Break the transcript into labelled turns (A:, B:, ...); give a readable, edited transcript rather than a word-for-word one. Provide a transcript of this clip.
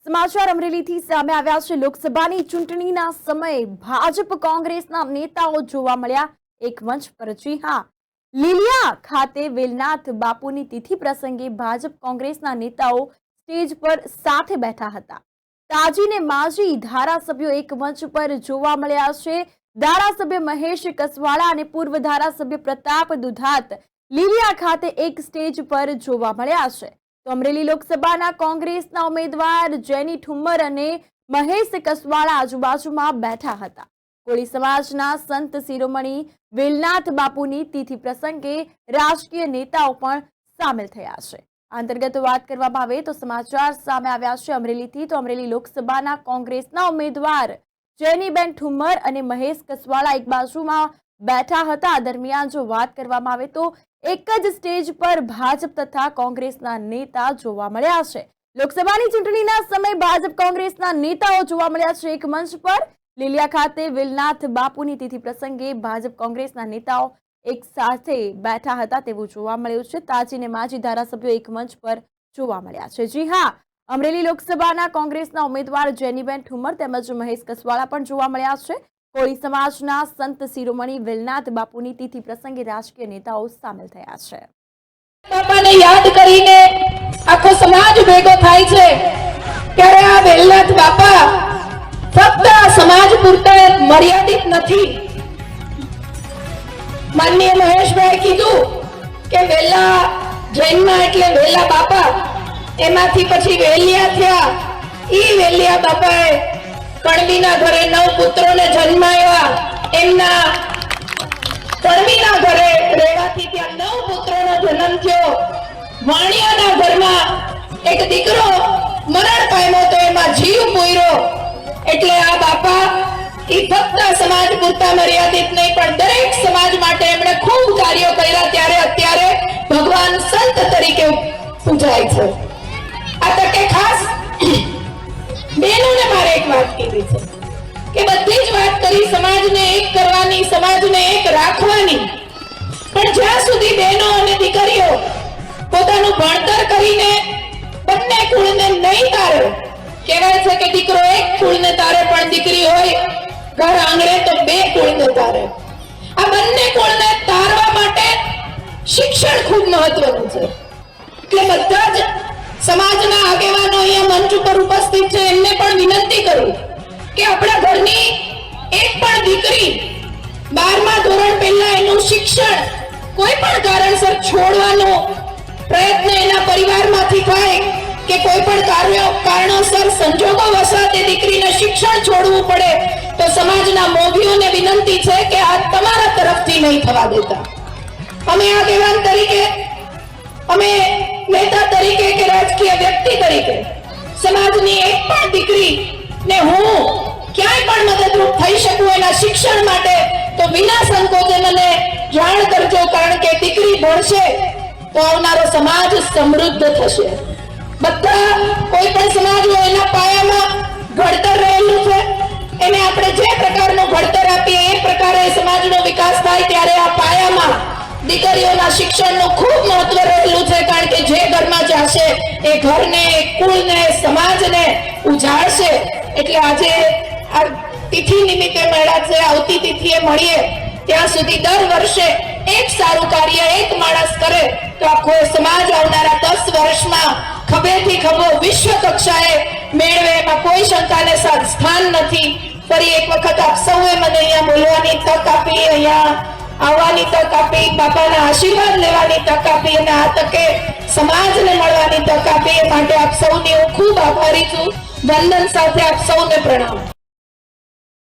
A: સમાચાર અમરેલીથી સામે આવ્યા છે। લોકસભાની ચૂંટણીના સમયે ભાજપ કોંગ્રેસના નેતાઓ જોવા મળ્યા એક મંચ પર। જી હા, લીલિયા ખાતે વેલનાથ બાપુની તિથિ પ્રસંગે ભાજપ કોંગ્રેસના નેતાઓ સ્ટેજ પર સાથે બેઠા હતા। તાજી ને માજી ધારાસભ્યો એક મંચ પર જોવા મળ્યા છે। ધારાસભ્ય મહેશ કસવાળા અને પૂર્વ ધારાસભ્ય પ્રતાપ દુધાત લીલિયા ખાતે એક સ્ટેજ પર જોવા મળ્યા છે। તો અમરેલી લોકસભાના કોંગ્રેસના ઉમેદવાર જેની ઠુમ્મર અને મહેશ કસવાળા આજુબાજુમાં બેઠા હતા। કોળી સમાજના સંત શિરોમણી વેલનાથ બાપુની તિથિ પ્રસંગે રાજકીય નેતાઓ પણ સામેલ થયા છે। આ અંતર્ગત વાત કરવામાં આવે તો સમાચાર સામે આવ્યા છે અમરેલીથી। તો અમરેલી લોકસભાના કોંગ્રેસના ઉમેદવાર જેનીબેન ઠુમ્મર અને મહેશ કસવાળા એક બાજુમાં બેઠા હતા। દરમિયાન જો વાત કરવામાં આવે તો એક જ સ્ટેજ પર ભાજપ તથા કોંગ્રેસના નેતા જોવા મળ્યા છે। લોકસભાની ચૂંટણીના સમયે ભાજપ કોંગ્રેસના નેતાઓ જોવા મળ્યા છે એક મંચ પર। લીલિયા ખાતે વેલનાથ બાપુની તિથિ પ્રસંગે ભાજપ કોંગ્રેસના નેતાઓ એક સાથે બેઠા હતા તેવું જોવા મળ્યું છે। તાજી ને માજી ધારાસભ્યો એક મંચ પર જોવા મળ્યા છે। જી હા, અમરેલી લોકસભાના કોંગ્રેસના ઉમેદવાર જેનીબેન ઠુમ્મર તેમજ મહેશ કસવાળા પણ જોવા મળ્યા છે। કોળી સમાજના સંત શિરોમણી વેલનાથ બાપુની તિથિ પ્રસંગે રાજકીય નેતાઓ સામેલ થયા છે।
B: બાપાને યાદ કરીને આખો સમાજ ભેગો થાય છે ત્યારે આ વેલનાથ બાપા ફક્ત આ સમાજ પૂરતા મર્યાદિત નથી। માનનીય મહેશભાઈ કીધું કે વેલા જૈનમાં એટલે વેલા બાપા, એમાંથી પછી વેલિયા થયા। ઈ વેલિયા બાપાએ કણવીના ઘરે 9 પુત્રોને જન્માવ્યા। એમના કણવીના ઘરે રહેવાથી ત્યાં 9 પુત્રોનો જન્મ થયો। વાણિયાના ઘરમાં એક દીકરો મરણ પામ્યો તો એમાં જીવ પૂર્યો। એટલે આ બાપા ઈ ફક્ત સમાજ પૂરતા મર્યાદિત નહીં પણ દરેક સમાજ માટે એમણે ખૂબ કાર્યો કર્યા। ત્યારે અત્યારે ભગવાન સંત તરીકે પૂજાય છે। આ તકે ખાસ બેનોને મારે એક વાત કહેવી છે કે બધી જ વાત કરી સમાજને એક કરવાની, સમાજને એક રાખવાની, પણ જ્યાં સુધી બહેનો અને દીકરીઓ પોતાનું ભણતર કરીને બંને કુળને નહીં તારે, કહેવાય છે કે દીકરો એક કુળને તારે પણ દીકરી હોય ઘર આંગણે તો 2 કુળને તારે। આ બંને કુળને તારવા માટે શિક્ષણ ખૂબ મહત્વનું છે। એટલે બધા જ સમાજના આગેવાનો અહીંયા મંચ ઉપર ઉપસ્થિત છે એમને પણ વિનંતી કરું કે આપણા ઘરની એક પણ દીકરી 12મા ધોરણ પહેલા એનું શિક્ષણ કોઈ પણ કારણસર છોડવાનો પ્રયત્ન એના પરિવારમાંથી થાય કે કોઈ પણ કારણોસર સંજોગો વસાતે દીકરીને શિક્ષણ છોડવું પડે તો સમાજના મોભીઓને વિનંતી છે કે આ તમારા તરફથી નહીં થવા દેતા। અમે આગેવાન તરીકે, અમે નેતા તરીકે કે રાજકીય વ્યક્તિ તરીકે સમાજની એક પણ દીકરીને હું ક્યાંય પણ મદદરૂપ થઈ શકું એના શિક્ષણ માટે તો વિના સંકોચે મને જાણ કરજો, કારણ કે દીકરી ભણશે તો આવનારો સમાજ સમૃદ્ધ થશે। બધા કોઈ પણ સમાજ હોય એના પાયામાં ઘડતર રહેલું છે, એને આપણે જે પ્રકારનું ઘડતર આપીએ એ પ્રકારે સમાજનો વિકાસ થાય। ત્યારે આ પાયામાં દીકરીઓના શિક્ષણનું ખૂબ મહત્વ રહેલું છે, કારણ કે જે ઘરમાં જશે એ ઘરને, કુળને, સમાજને ઉજાળશે। એટલે આજે આ તિથિ નિમિત્તે મળ્યા છે, આવતી તિથિએ મળીએ ત્યાં સુધી દર વર્ષે એક સારું કાર્ય એક માણસ કરે તો આખો સમાજ આવનારા 10 વર્ષમાં ખભેથી ખભો વિશ્વ કક્ષાએ મેળવે, એમાં કોઈ શંકાને સ્થાન નથી। ફરી એક વખત આપ સૌએ મને અહીંયા બોલવાની તક આપી, અહીંયા આવવાની તક આપી, બાપાના આશીર્વાદ લેવાની તક આપી અને આ તકે સમાજને મળવાની તક આપી, એ માટે આપ સૌની હું ખૂબ આભારી છું। વંદન સાથે આપ સૌને પ્રણામ।